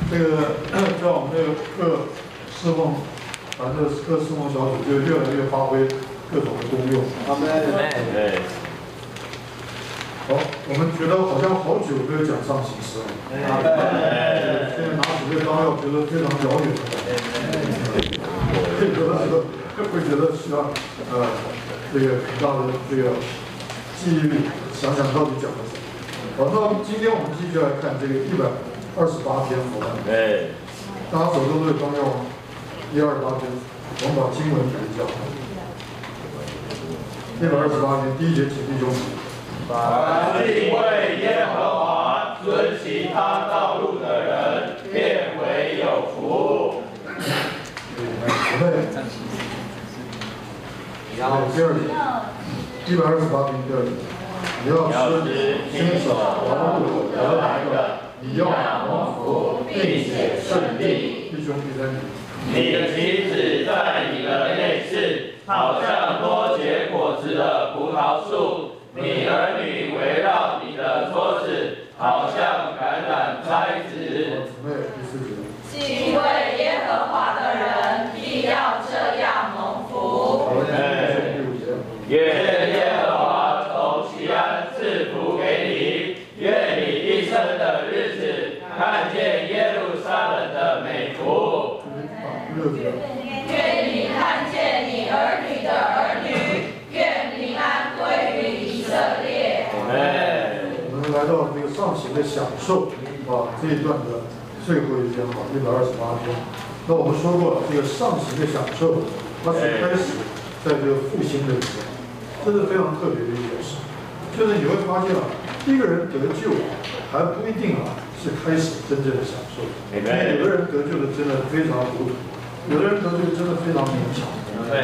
这个在我们这个各侍奉，这各侍奉小组就越来越发挥各种的功用。阿门。好，我们觉得好像好久没有讲上行诗了。阿门。现在拿起这个纲要，觉得非常遥远。会觉得需要这个很大的这个记忆力，想想到底讲了什么。好，那今天我们继续来看这个128篇佛案。大家手中都有纲要吗？128篇，我们把经文读一下。128篇第1节，请弟兄。凡敬畏耶和华、遵行他道路的人，便为有福。第二节，128篇第2节，你要吃亲手劳碌得来的，你要蒙福，并且顺利。弟兄第3节，你的妻子在你的内室，好像多结果子的葡萄树；你儿女围绕你的桌子，好像橄榄栽子。第4节，敬畏耶和华的人，必要这样蒙福。愿耶和华从西安赐福给你，愿你一生的日子看见耶路撒冷的美福。愿你看见你儿女的儿女，愿平安归于以色列。我们来到这个上行的享受这一段的最后一篇128篇。那我们说过了，这个上行的享受，它是开始在这个复兴的里面。这是非常特别的一件事，就是你会发现一个人得救还不一定是开始真正的享受。有的人得救的真的非常糊涂，有的人得救真的非常勉强。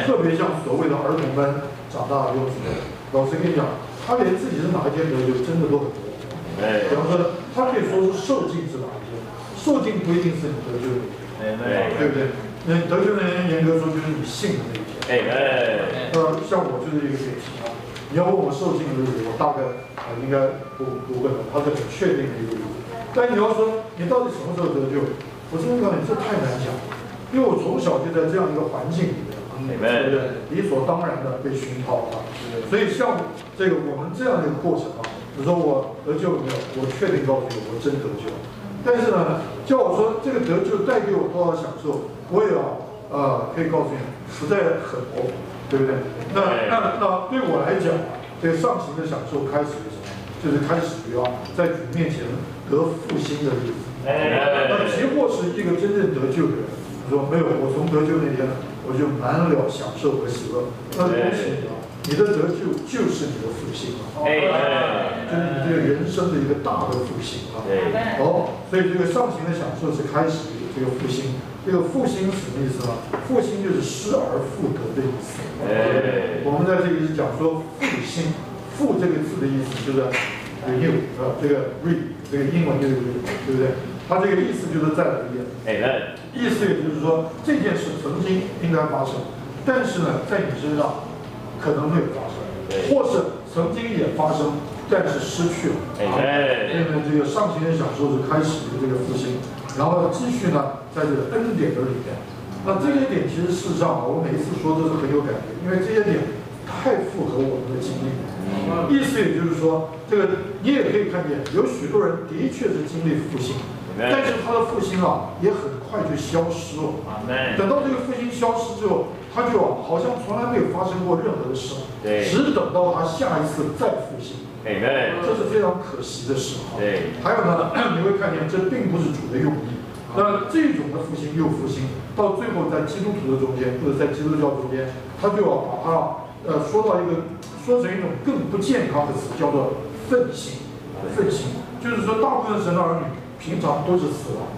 特别像所谓的儿童班长大的幼稚园，老师跟你讲，他连自己是哪一天得救真的都很模糊。比方说，他可以说是受尽是哪一天，受尽不一定是你得救的一天，对不对？你得救的人严格说就是你信的那一天。像我就是一个典型你要问我受尽的日子，我大概应该不问了，它是很确定的一个日子。但你要说你到底什么时候得救，我真的告诉你，这太难讲了，因为我从小就在这样一个环境里面，对不对？理所当然的被熏陶所以像这个我们这样的一个过程比如说我得救没有，我确定告诉你我真得救。但是呢，叫我说这个得救带给我多少享受，我也可以告诉你，实在很模糊，对不对？那对我来讲这个上行的享受开始于什么？就是开始于在主面前得复兴的日子。那即或是一个真正得救的人，说没有，我从得救那天我就满了享受和喜乐。那恭喜你的得救就是你的复兴就是你这个人生的一个大的复兴所以这个上行的享受是开始于这个复兴。这个复兴什么意思呢？复兴就是失而复得的意思。我们在这里是讲说复兴，复这个字的意思就是 renew 这个 re 这个英文就是 re 对不对？它这个意思就是再来一遍。意思也就是说这件事曾经应该发生，但是呢，在你身上可能没有发生，或是曾经也发生，但是失去了。所以呢，这个上行的享受是开始于这个复兴。然后继续呢，在这个恩典的里面，那这些点其实事实上我每一次说都是很有感觉，因为这些点太符合我们的经历。意思也就是说，这个你也可以看见，有许多人的确是经历复兴，但是他的复兴也很快就消失了。等到这个复兴消失之后，他就好像从来没有发生过任何的事，只等到他下一次再复兴。这是非常可惜的事还有呢，你会看见这并不是主的用意。那这种的复兴又复兴，到最后在基督徒的中间，或者在基督教中间，他就要把它说成一种更不健康的词，叫做愤心。愤心就是说，大部分神的儿女平常都是死亡，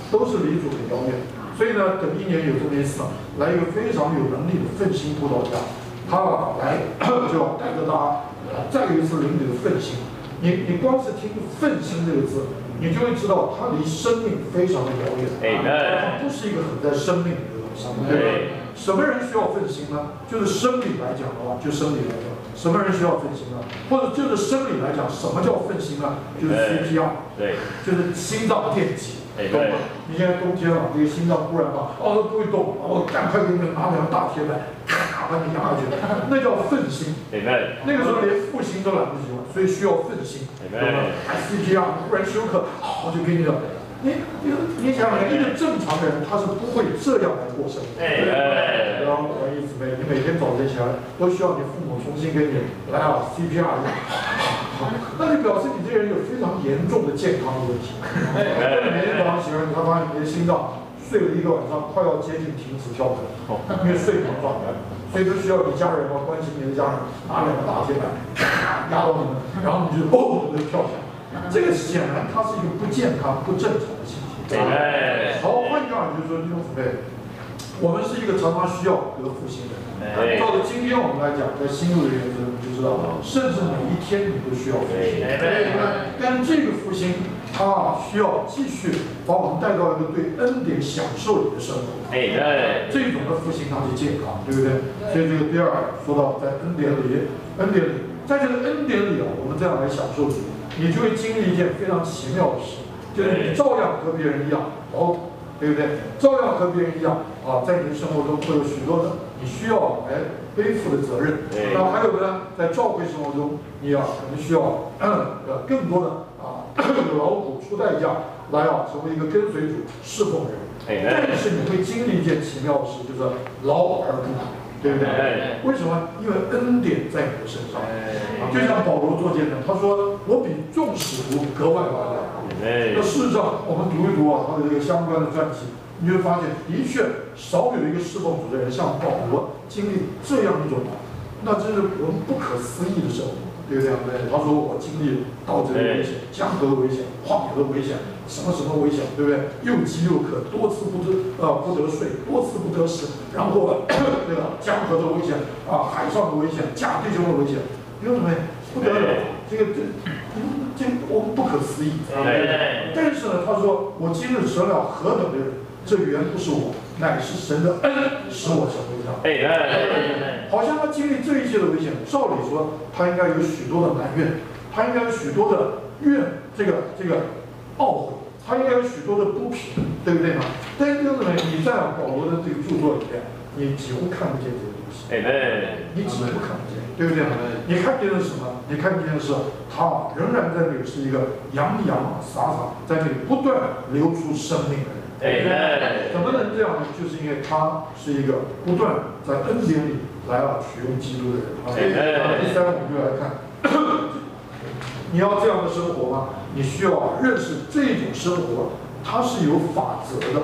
都是离主的遥远。所以呢，等一年有这么一次来一个非常有能力的愤心布道家，他来就要带着大家。再有一次灵里的愤心，你光是听“愤心”这个字，你就会知道它离生命非常的遥远。它不是一个很在生命里的东西，对吧？什么人需要愤心呢？就是生理来讲的话，就生理来讲，什么人需要奋心呢？或者就是生理来讲，什么叫奋心呢？就是 CPR， 对，就是心脏电击，懂对吗？你现在冬天了，这个心脏突然不会动，赶快给你拿两大铁板，咔把你压下去，那叫奋心。那个时候连复心都来不及了，所以需要奋心，懂吗？CPR 突然休克，好就给你了。你想想看，一个正常人他是不会这样来过生的。然后我意思你每天早晨起来都需要你父母重新给你来CPR 一下，那就表示你这人有非常严重的健康的问题。每天早上起来，他发现你的心脏睡了一个晚上，快要接近停止跳动，因为睡眠状态，所以都需要你家人关心你的家人，拿两个大铁板压到你们，然后你就就跳起来。这个显然它是一个不健康、不正常的情形。好，换句话就是说，弟兄姊妹，我们是一个常常需要得复兴的人。照着今天我们来讲，在新路的原则，你就知道，甚至每一天你都需要复兴。但是这个复兴，它需要继续把我们带到一个对恩典享受里的生活。这种的复兴它是健康，对不对？所以这个第二说到在恩典里，在这个恩典里我们这样来享受主。你就会经历一件非常奇妙的事，就是你照样和别人一样对不对？照样和别人一样在你的生活中会有许多的你需要来背负的责任。那还有呢，在教会生活中，你可能需要更多的劳苦出代价来成为一个跟随主侍奉人。但是你会经历一件奇妙的事，就是劳而不苦。对不对？为什么？因为恩典在你的身上。就像保罗做见证，他说：“我比众使徒格外荣耀。”那事实上，我们读一读他的这个相关的传记，你会发现，的确少有一个侍奉主的人像保罗经历这样一种，那真是我们不可思议的生活，对不对？他说：“我经历刀子的危险、江河的危险、旷野的危险。”什么危险，对不对？又饥又渴，多次不得睡，多次不得食，然后这个江河的危险海上的危险，假弟兄的危险，兄姊妹不得了，这我们不可思议。但是呢，他说我今日成了何等的人，这原不是我，乃是神的恩使我成为这样。好像他经历这一切的危险，照理说他应该有许多的埋怨，他应该有许多的这个懊悔，他应该有许多的不平，对不对呢？但是弟兄姊妹，你在保罗的这个著作里面，你几乎看不见这个东西。你几乎看不见，对不对？你看见的是什么？你看见的是他仍然在那里是一个洋洋洒洒，在那里不断流出生命的人。怎么能这样呢？就是因为他是一个不断在恩典里来取用基督的人。第三，我们就来看。你要这样的生活吗？你需要认识这种生活，它是有法则的。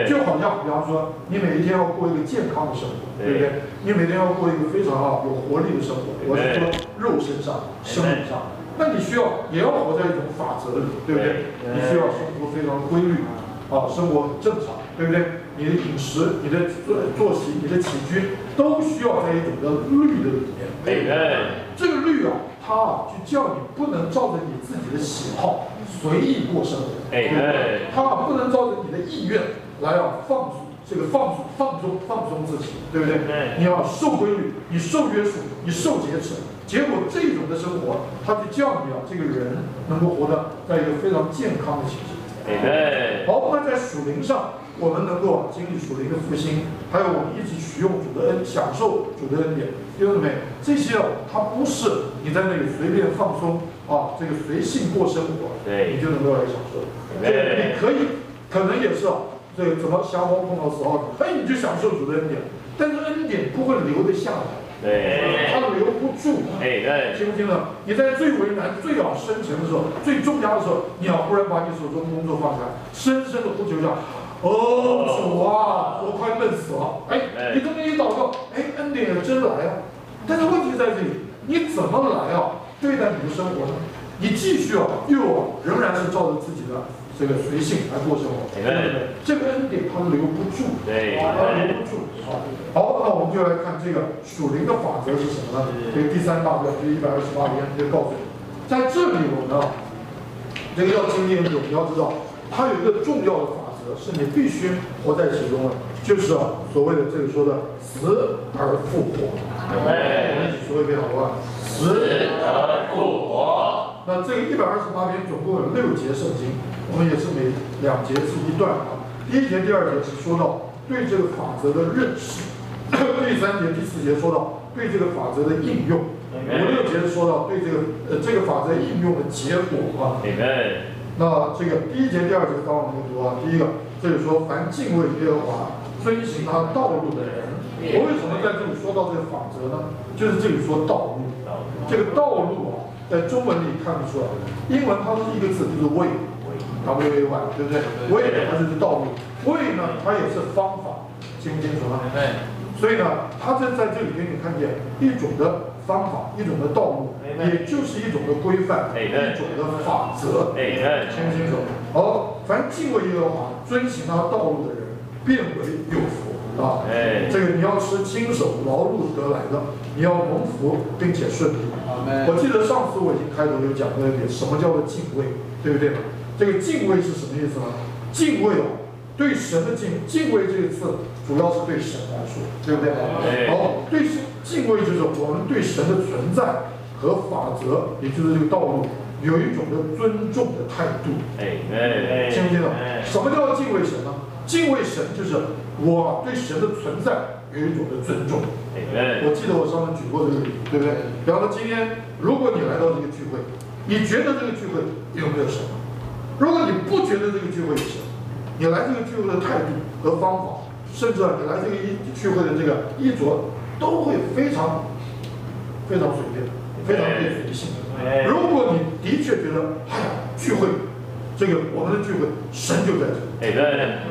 就好像比方说，你每一天要过一个健康的生活，对不对？你每天要过一个非常有活力的生活。我是说肉身上、生理上，那你需要也要活在一种法则里，对不对？你需要生活非常规律，生活很正常，对不对？你的饮食、你的作息、你的起居，都需要在一种的律的里面。这个律它就叫你不能照着你自己的喜好随意过生活，它不能照着你的意愿来放松自己，对不对？你要受规律，你受约束，你受节制。结果这种的生活，它就叫你这个人能够活得在一个非常健康的情形。好，那在属灵上，我们能够经历属灵的复兴，还有我们一直取用主的恩，享受主的恩典，弟兄姊妹，这些它不是你在那里随便放松这个随性过生活，你就能够来享受。你可能也是这个怎么瞎猫碰到死耗子，你就享受主的恩典，但是恩典不会留得下来。它留不住，听不听得？你在最为难、最深沉的时候、最重压的时候，你忽然把你手中的工作放下，深深的呼求一下：“主啊，我快闷死了！”你这么一祷告，恩典也真来了。但是问题在这里，你怎么来对待你的生活呢？你继续又仍然是照着自己的这个随性来过生活，对不对？这个恩典它留不住，它留不住。好，那我们就来看这个属灵的法则是什么呢？这个第三大段，这128篇就告诉你，在这里我们这个要经历恩典，你要知道，它有一个重要的法则，是你必须活在其中的，就是所谓的这个说的死而复活。我们一起说一遍好不好？死而复活。那这个128篇总共有6节圣经，我们也是每2节是一段啊。第1节、第2节是说到对这个法则的认识，第3节、第4节说到对这个法则的应用，5、6节是说到对这个法则应用的结果啊。那这个第1节、第2节刚刚我们读啊，第一个这里说凡敬畏耶和华、遵行他道路的人，我为什么在这里说到这个法则呢？就是这里说道路，这个道路啊，在中文里看不出来，英文它是一个字，就是 way，W-A-Y， 对不对 ？way 它就是道路 ，way 呢它也是方法，清不清楚呢？所以呢，它在这里给你看见一种的方法，一种的道路，也就是一种的规范，一种的法则，清不清楚？好，凡敬畏耶和华、遵行他道路的人，变为有福啊！这个你要吃亲手劳碌得来的，你要蒙福并且顺利。我记得上次我已经开头有讲过一遍，什么叫做敬畏，对不对呢？这个敬畏是什么意思呢？敬畏啊，对神的敬畏这个字，主要是对神来说，对不对？好，对敬畏就是我们对神的存在和法则，也就是这个道路，有一种的尊重的态度。听不听懂？什么叫敬畏神呢？敬畏神就是我对神的存在有一种的尊重。我记得我上次举过这个例子，对不对？比方说今天，如果你来到这个聚会，你觉得这个聚会有没有神？如果你不觉得这个聚会有神，你来这个聚会的态度和方法，甚至你来这个聚会的这个衣着，都会非常随便，非常随性。如果你的确觉得，哎呀，聚会，这个我们的聚会，神就在这里。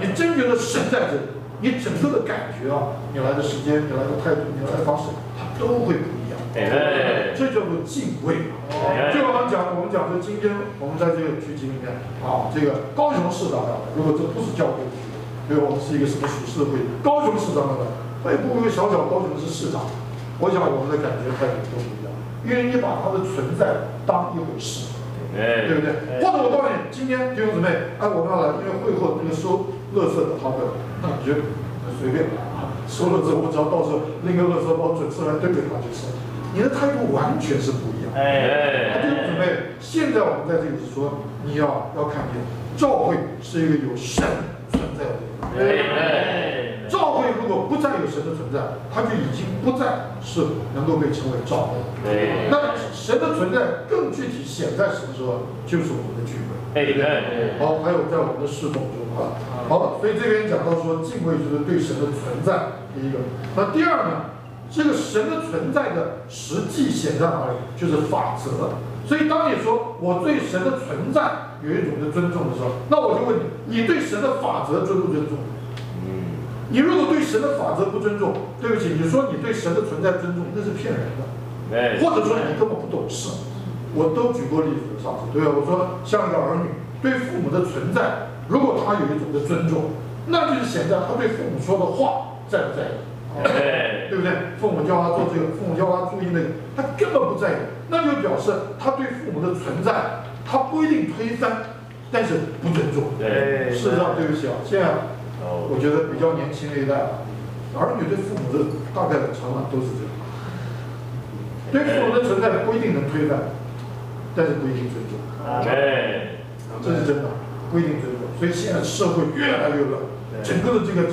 你真觉得神在这里，你整个的感觉啊，你来的时间，你来的态度，你来的方式，它都会不一样。这叫做敬畏。就我们讲说，今天我们在这个聚集里面啊，这个高雄市长的，如果这不是教会聚会，对吧？我们是一个什么属世的会，高雄市长的，会不会小高雄市市长？我想我们的感觉态度都不一样，愿意把他的存在当一回事，对不对？或者我告诉你，今天弟兄姊妹，我们要来，因为会后那个收垃圾的他们，那你就随便收了之后，我只要到时候拎个垃圾包准时来对给他就是。你的态度完全是不一样。弟兄姊妹，现在我们在这里是说，你要看见，教会是一个有神存在的地方。教会如果不再有神的存在，它就已经不再是能够被称为教会。那神的存在更具体显在什么时候？就是我们的聚会。好，还有在我们的侍奉中啊。好，所以这边讲到说，敬畏就是对神的存在，第一个。那第二呢？这个神的存在的实际显在哪里？就是法则。所以当你说我对神的存在有一种的尊重的时候，那我就问你，你对神的法则尊不尊重？你如果对神的法则不尊重，对不起，你说你对神的存在尊重，那是骗人的，或者说你根本不懂事。我都举过例子，上次对吧？我说像一个儿女对父母的存在，如果他有一种的尊重，那就是显在他对父母说的话在不在意。对不对？父母叫他做这个，父母叫他注意那个，他根本不在意，那就表示他对父母的存在，他不一定推翻，但是不尊重。事实上，对不起啊，现在我觉得比较年轻的一代，儿女对父母的大概的常常都是这样，对父母的存在不一定能推翻，但是不一定尊重。这是真的，不一定尊重。所以现在社会越来越乱。整个的这个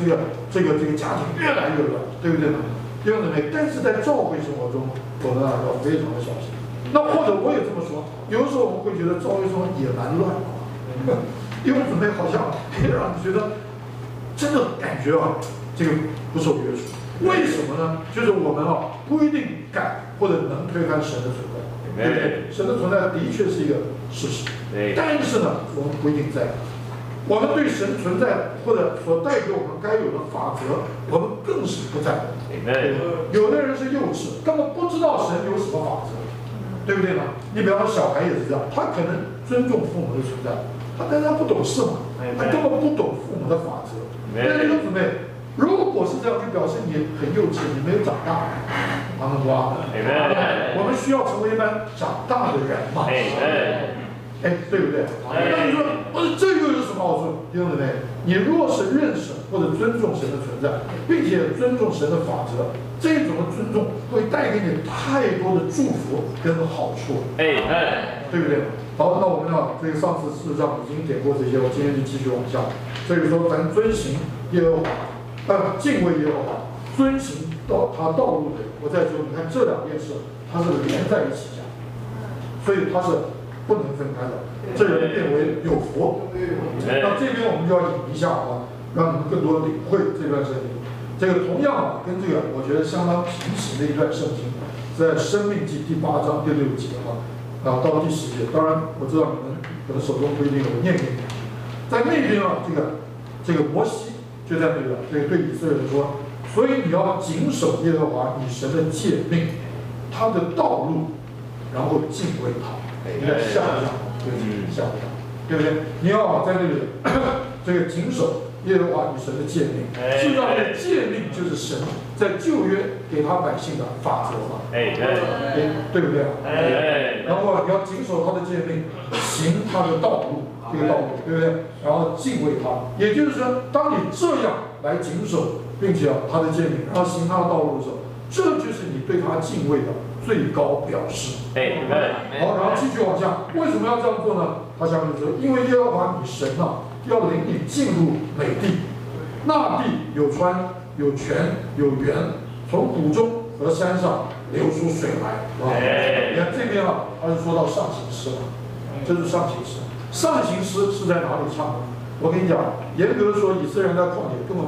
家庭越来越乱，对不对呢？弟兄姊妹，但是在教会生活中，我们要非常的小心。那或者我也这么说，有的时候我们会觉得教会生活也蛮乱的，弟兄姊妹好像也让你觉得真的感觉这个不受约束。为什么呢？就是我们不一定敢或者能推翻神的存在，对不对？神的存在的确是一个事实，但是呢，我们不一定在乎。我们对神存在或者所带给我们该有的法则，我们更是不在乎。有的人是幼稚，根本不知道神有什么法则，对不对呢？你比方说小孩也是这样，他可能尊重父母的存在，但是他不懂事嘛，他根本不懂父母的法则。但是弟兄姊妹，如果是这样，就表示你很幼稚，你没有长大。阿门吧。我们需要成为一班长大的人嘛。对不对？那你说，这又有什么好处？弟兄姊妹，你若是认识或者尊重神的存在，并且尊重神的法则，这种的尊重会带给你太多的祝福跟好处。对不对？好，那我们呢？这个上次事实上已经点过这些，我今天就继续往下。所以说，咱遵行耶和华，敬畏耶和华，遵行他道路的。我再说，你看这两件事，它是连在一起讲，所以它是不能分开的。这人变为有福。那这边我们就要引一下啊，让你们更多领会这段圣经。这个同样啊，跟这个我觉得相当平行的一段圣经，在《申命记》第8章第6节到第10节。当然，我知道你们可能手中不一定有，念给你们。在那边啊，这个摩西就在那个对以色列人说，所以你要谨守耶和华你神的诫命，他的道路，然后敬畏他。你看像不像？像不像？对不对？你要在这个谨守耶和华你神的诫命，事实上这个诫命就是神在旧约给他百姓的法则嘛，对不对？然后你要谨守他的诫命，行他的道路，这个道路，对不对？然后敬畏他，也就是说，当你这样来谨守，并且他的诫命，然后行他的道路的时候，这就是你对他敬畏的最高表示。好，然后继续往下，为什么要这样做呢？他下面说，因为耶和华你神要领你进入美地，那地有川有泉有源，从谷中和山上流出水来。你看这边他是说到上行诗了，这是上行诗。上行诗是在哪里唱的？我跟你讲，严格说，以色列人在旷野根本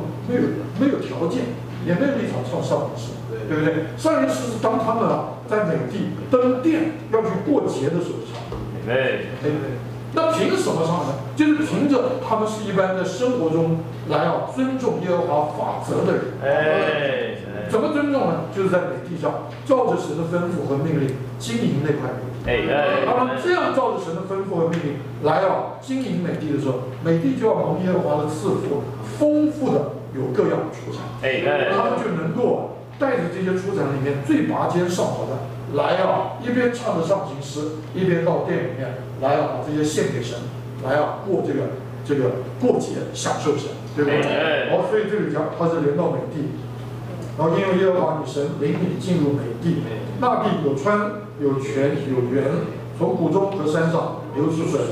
没有条件，也没有立场唱上行诗，对不对？上行诗是当他们在美地登殿要去过节的时候唱的。那凭什么唱呢？就是凭着他们是一般在生活中来尊重耶和华法则的人。怎么尊重呢？就是在美地上，照着神的吩咐和命令经营那块美地。他们这样照着神的吩咐和命令来经营美地的时候，美地就要蒙耶和华的赐福，丰富的有各样的出产。他们就能够带着这些出产里面最拔尖上好的来一边唱着上行诗，一边到店里面来把这些献给神，来过这个过节，享受神，对不对？所以这里讲他是连到美地，然后因为耶和华你神领你进入美地，那地有川有泉有源，从谷中和山上流出水来。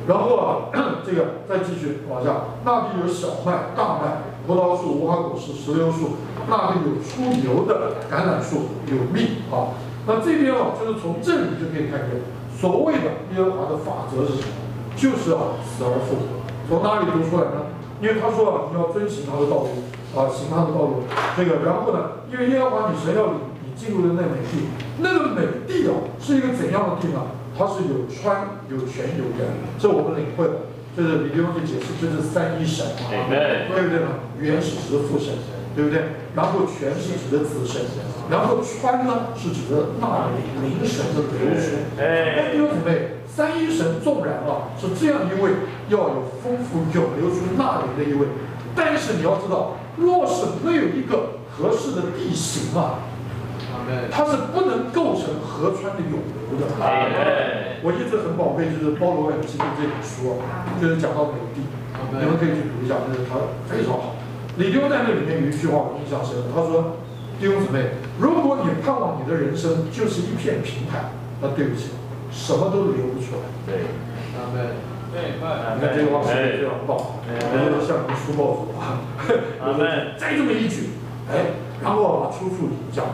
然后这个再继续往下，那地有小麦、大麦、葡萄树、无花果树、石榴树，那地有出油的橄榄树，有蜜那这边就是从这里就可以看见，所谓的耶和华的法则是什么？就是死而复活。从哪里读出来呢？因为他说你要遵行他的道路行他的道路。然后呢，因为耶和华你神要你进入的那美地，那个美地是一个怎样的地呢？它是有川有泉有源，这我们领会的。就是李弟兄解释，这是三一神对不对呢？源是指的父神，对不对？然后泉是指的子神，然后川呢是指的那灵神的流出。弟兄姊妹，三一神纵然是这样一位要有丰富有流出那灵的一位，但是你要知道，若是没有一个合适的地形它是不能构成河川的涌流的。我一直很宝贝，就是包罗万基督这本书就是讲到美地，你们可以去读一下，它非常好。李丢在那里面有一句话我印象深刻，他说：“弟兄姊妹，如果你盼望你的人生就是一片平坦，那对不起，什么都流不出来。”你看这句话说的非常棒，我觉得像你们书报组再这么一句，然后出处引讲。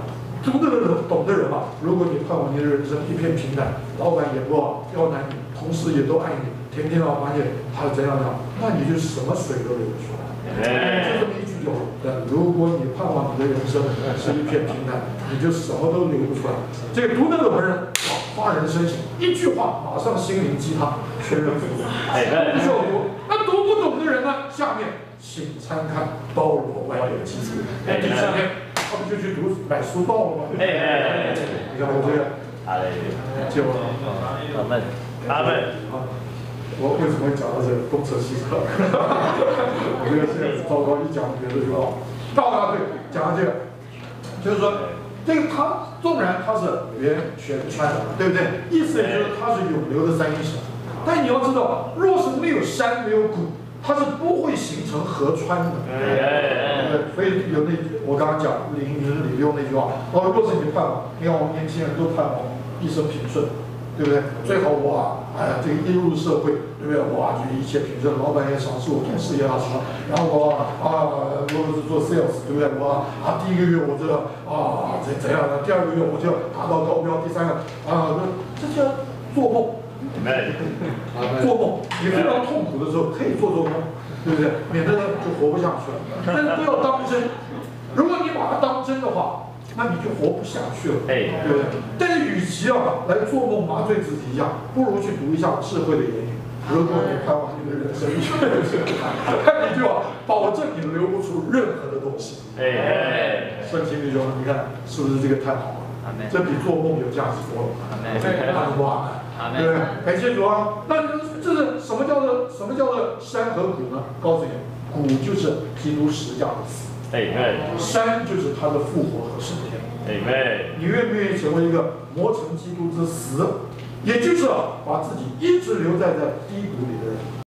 读的人懂的人如果你盼望你的人生一片平坦，老板也不刁难你，同事也都爱你，天天发现他怎样，那你就什么水都流不出来。就这么一句就好。如果你盼望你的人生是一片平坦，你就什么都流不出来。这个读那个文人发人深省，一句话马上心灵鸡汤，全人服务。不需要读。那读不懂的人呢？下面请参看包罗万有基础。第三篇。他们就去买书报了吗？你看我这个，结果阿门。我为什么会讲到这个东扯西扯？我这个现在糟糕，一讲别的就到对，讲到这个，就是说这个他纵然他是源泉川，对不对？意思也就是他是永流的三一神。但你要知道，若是没有山没有谷，它是不会形成河川的，对不对？所以有我刚刚讲李用那句话，若是你盼望，你看我们年轻人都盼望一生平顺，对不对？最好哇，这个一入社会，对不对？哇，就一切平顺，老板也赏识我，同事也好，然后我是做 sales， 对不对？第一个月我这个怎样的，第二个月我就要达到高标，第三个这叫做梦。做梦，你非常痛苦的时候可以做梦，对不对？免得呢就活不下去了。但是不要当真，如果你把它当真的话，那你就活不下去了，对不对？但是与其来做梦麻醉自己一样，不如去读一下智慧的言语。如果你盼望你的人生越来越好，那你就保证你流不出任何的东西。圣经弟兄，你看是不是这个太好了？这比做梦有价值多了。阿门，对不对？感谢主啊！那这是什么叫做山和谷呢？告诉你，谷就是基督十字架的死，山就是他的复活和升天。你愿不愿意成为一个磨成基督之死，也就是把自己一直留在低谷里的人？